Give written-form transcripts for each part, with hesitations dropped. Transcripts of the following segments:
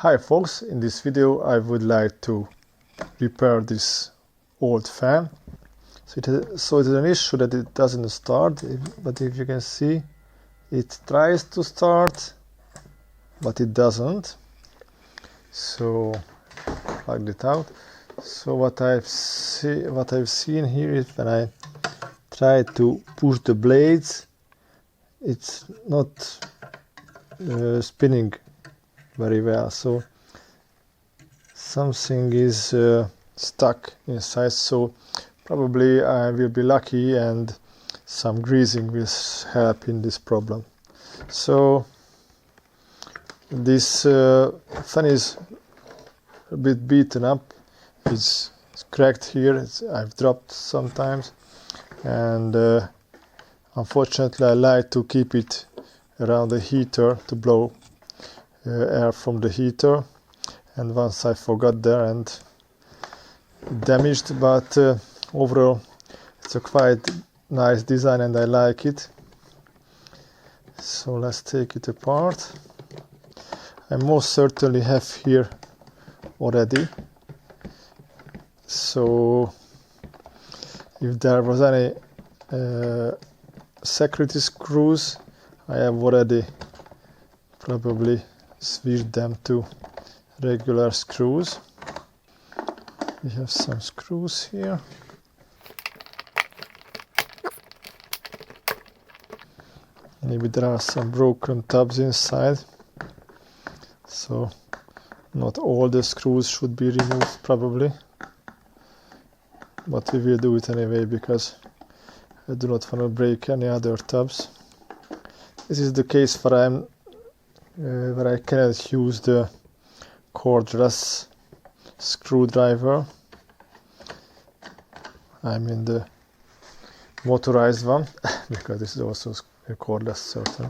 Hi folks, in this video I would like to repair this old fan. So it's an issue that it doesn't start, but if you can see, it tries to start, but it doesn't. So plug it out. So what I've seen here is when I try to push the blades, it's not spinning very well. So something is stuck inside. So probably I will be lucky and some greasing will help in this problem. So this fan is a bit beaten up. It's cracked here. I've dropped sometimes, and unfortunately I like to keep it around the heater to blow air from the heater, and once I forgot there and damaged, but overall it's a quite nice design and I like it. So let's take it apart. I most certainly have here already, so if there was any security screws, I have already probably switched them to regular screws. We have some screws here. Maybe there are some broken tabs inside, so not all the screws should be removed probably, but we will do it anyway because I do not want to break any other tabs. This is the case where I cannot use the cordless screwdriver. I mean the motorized one because this is also a cordless, certain,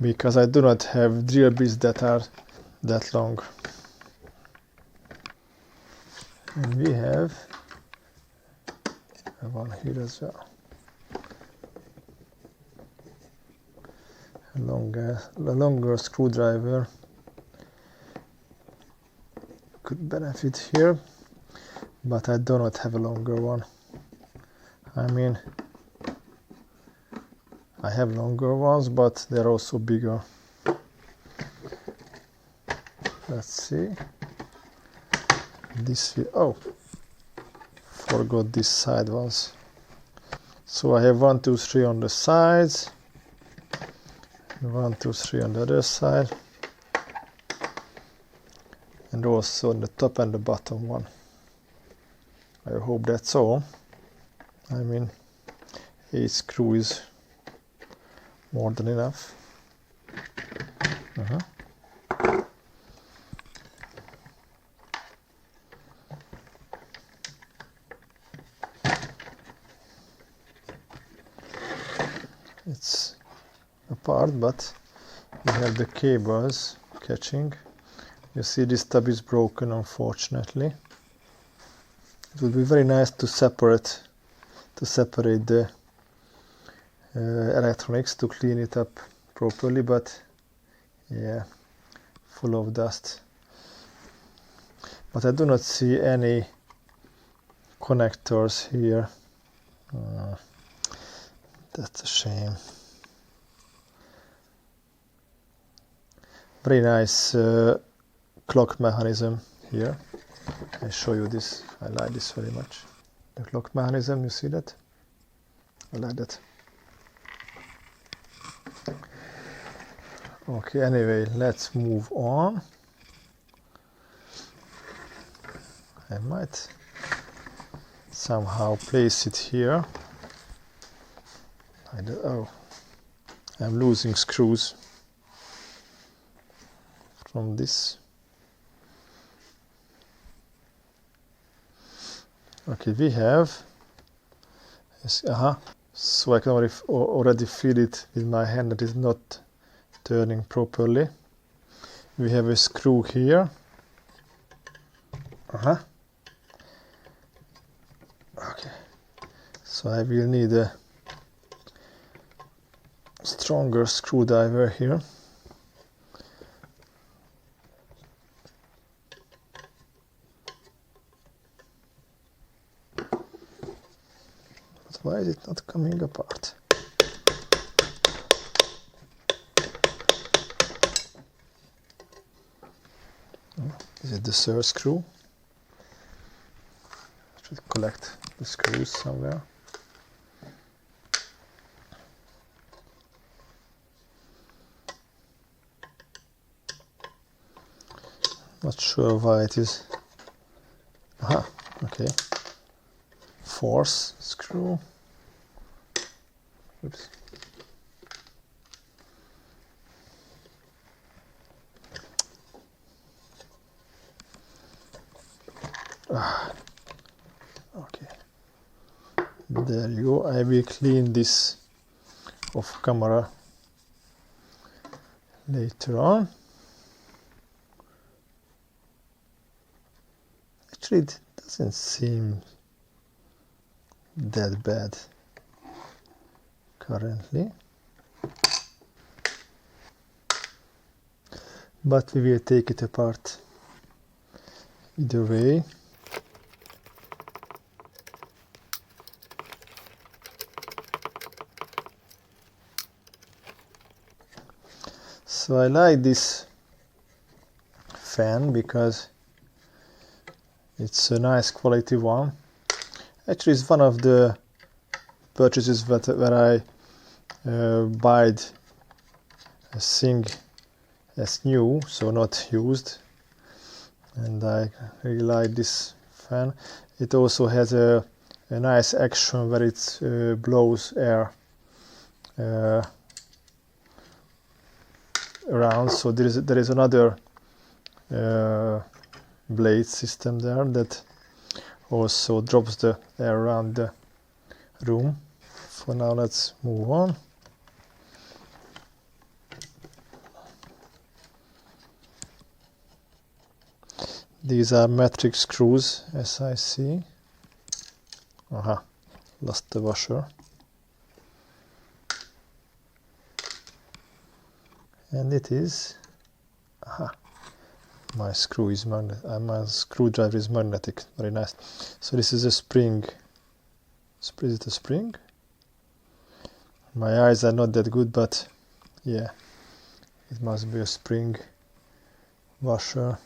because I do not have drill bits that are that long. And we have one here as well. A longer screwdriver could benefit here, but I do not have a longer one. I mean, I have longer ones, but they're also bigger. Let's see. This will, forgot this side ones. So I have 1, 2, 3 on the sides, 1, 2, 3 on the other side, and also on the top and the bottom one. I hope that's all. I mean, 8 screws is more than enough. It's apart, but we have the cables catching. You see this tab is broken, unfortunately. It would be very nice to separate the electronics to clean it up properly, but yeah, full of dust. But I do not see any connectors here. That's a shame. Very nice clock mechanism here. I show you this. I like this very much. The clock mechanism, you see that? I like that. Okay, anyway, let's move on. I might somehow place it here. I'm losing screws from this. Okay, we have, so I can already feel it with my hand that is not turning properly. We have a screw here. Okay, so I will need a stronger screwdriver here. why is it not coming apart? Is it the third screw? I should collect the screws somewhere. Not sure why it is. Aha, okay. Fourth screw. Oops. Okay. There you go. I will clean this off camera later on. Actually, it doesn't seem that bad currently, but we will take it apart either way. So I like this fan because it's a nice quality one. Actually, it's one of the purchases where I buy a thing as new, so not used, and I really like this fan. It also has a nice action where it blows air around. So there is another blade system there that also drops the air around the room. For now, let's move on. These are metric screws, as I see. Aha, lost the washer. And it is, aha, my screwdriver is magnetic, very nice. So this is a spring. Is it a spring? My eyes are not that good, but yeah, it must be a spring washer.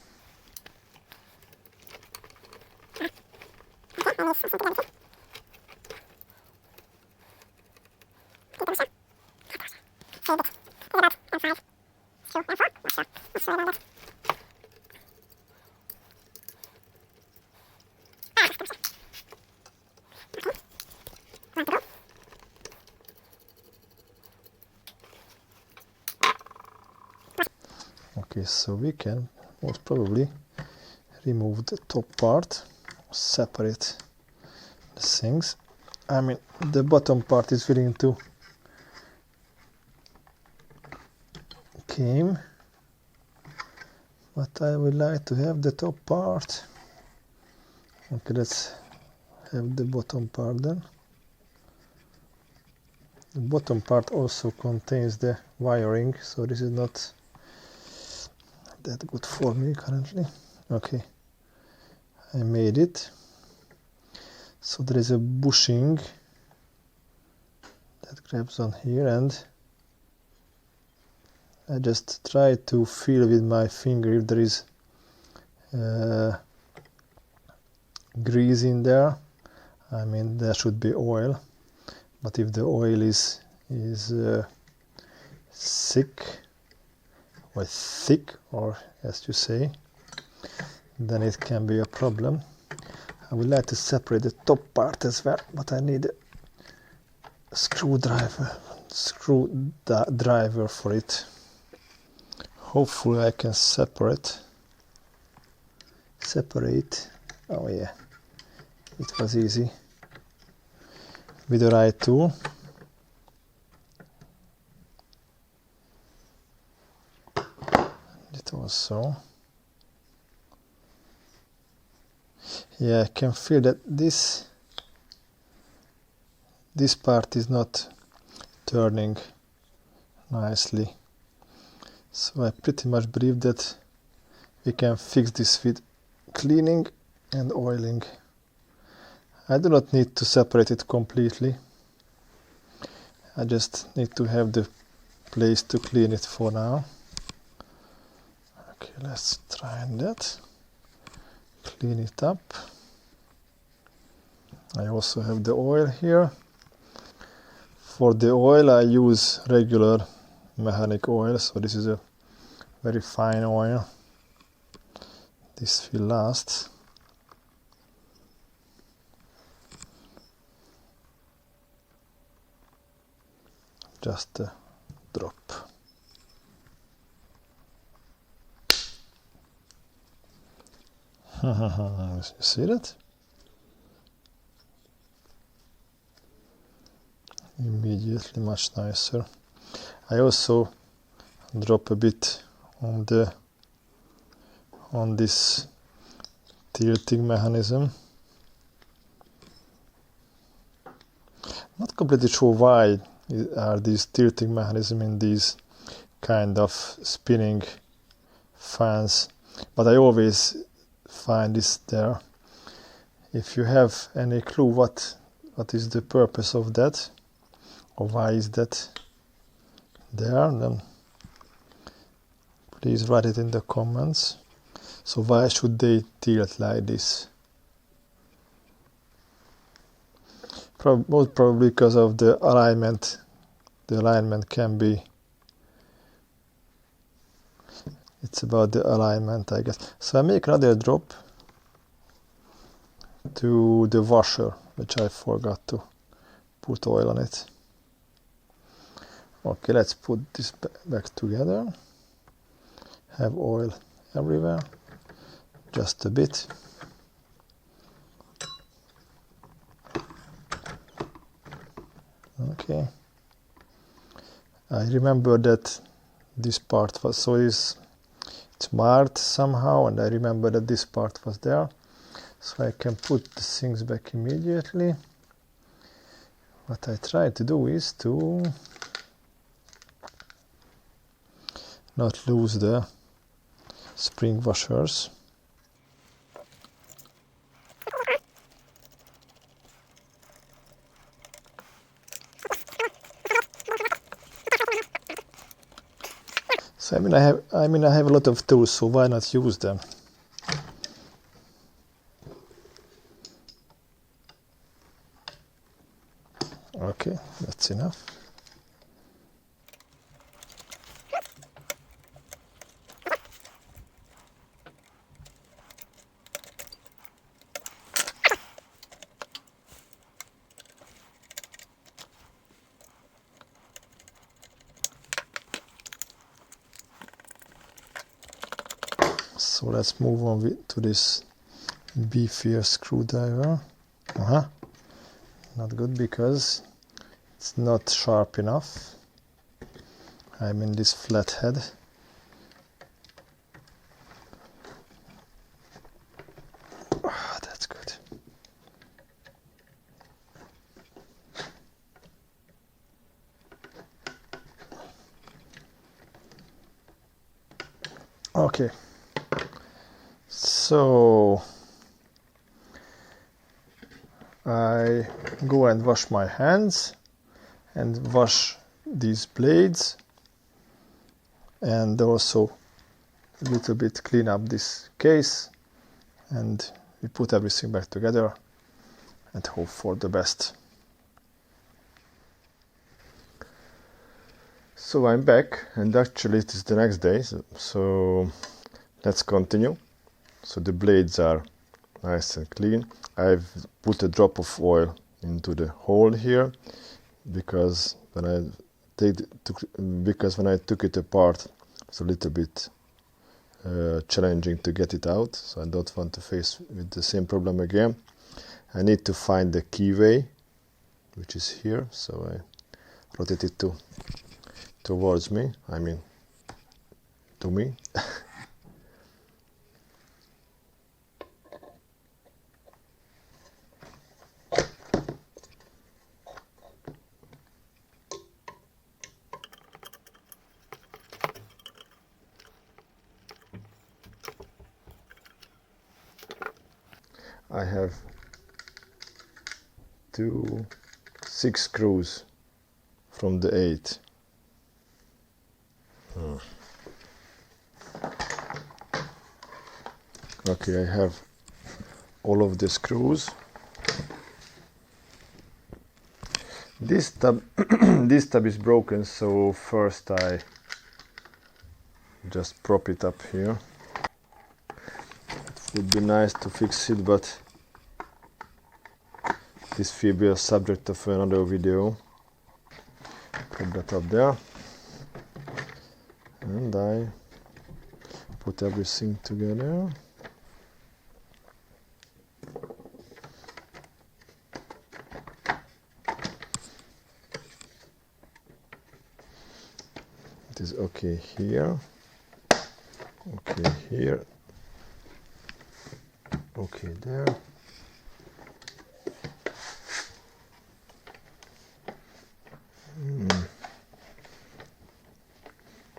Okay, so we can most probably remove the top part, separate the things. I mean, the bottom part is willing to came, but I would like to have the top part. Okay, let's have the bottom part then. The bottom part also contains the wiring, so this is not that good for me currently. Okay, I made it. So there is a bushing that grabs on here, and I just try to feel with my finger if there is grease in there. I mean, there should be oil, but if the oil is thick, or as you say, then it can be a problem. I would like to separate the top part as well, but I need a screwdriver for it. Hopefully I can separate. Oh yeah, it was easy with the right tool. It also, yeah, I can feel that this part is not turning nicely. So I pretty much believe that we can fix this with cleaning and oiling. I do not need to separate it completely. I just need to have the place to clean it for now. Okay, let's try that. Clean it up. I also have the oil here. For the oil I use regular mechanic oil, so this is a very fine oil. This will last. Just a drop. You see that? Immediately much nicer. I also drop a bit on this tilting mechanism. Not completely sure why are these tilting mechanisms in these kind of spinning fans, but I always find this there. If you have any clue what is the purpose of that, or why is that there, then please write it in the comments. So why should they tilt like this? Most probably because of the alignment. The alignment can be, it's about the alignment, I guess. So I make another drop to the washer, which I forgot to put oil on it. Okay, let's put this back together. Have oil everywhere, just a bit. Okay. I remember that this part was, so it's marked somehow, and I remember that this part was there. So I can put the things back immediately. What I try to do is to not lose the spring washers. So I have a lot of tools, so why not use them? Okay, that's enough. So let's move on to this beefier screwdriver. Not good because it's not sharp enough. I'm in this flathead. That's good. Okay. So I go and wash my hands and wash these blades, and also a little bit clean up this case, and we put everything back together and hope for the best. So I'm back, and actually it is the next day, so let's continue. So the blades are nice and clean. I've put a drop of oil into the hole here because when I took it apart, it's a little bit challenging to get it out. So I don't want to face with the same problem again. I need to find the keyway, which is here. So I rotate it towards me. I mean, to me. I have 6 screws from the 8. Okay, I have all of the screws. This tab this tab is broken, so first I just prop it up here. It would be nice to fix it, but this will be a subject of another video. Put that up there, and I put everything together. It is okay here, okay here, okay there.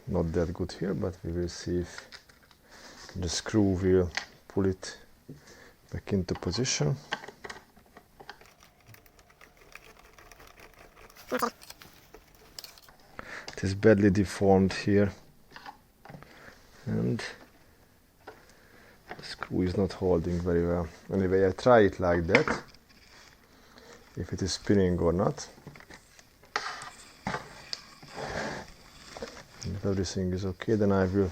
Not that good here, but we will see if the screw will pull it back into position. It is badly deformed here, and the screw is not holding very well. Anyway, I try it like that, if it is spinning or not. If everything is okay, then I will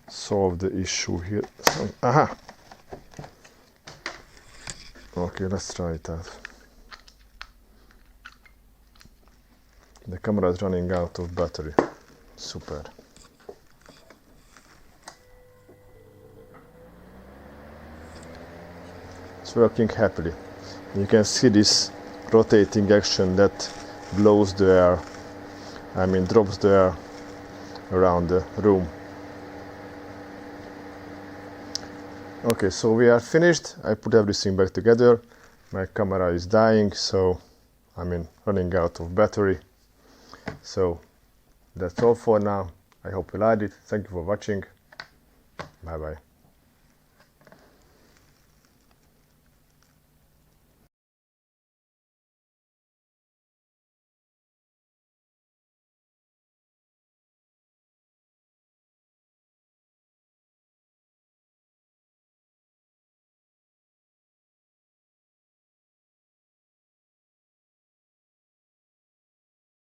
solve the issue here. So, aha! Okay, let's try it out. The camera is running out of battery. Super. It's working happily. You can see this rotating action that blows the air, drops the air around the room. Okay, so we are finished. I put everything back together. My camera is dying, so running out of battery. So that's all for now. I hope you liked it. Thank you for watching. Bye bye.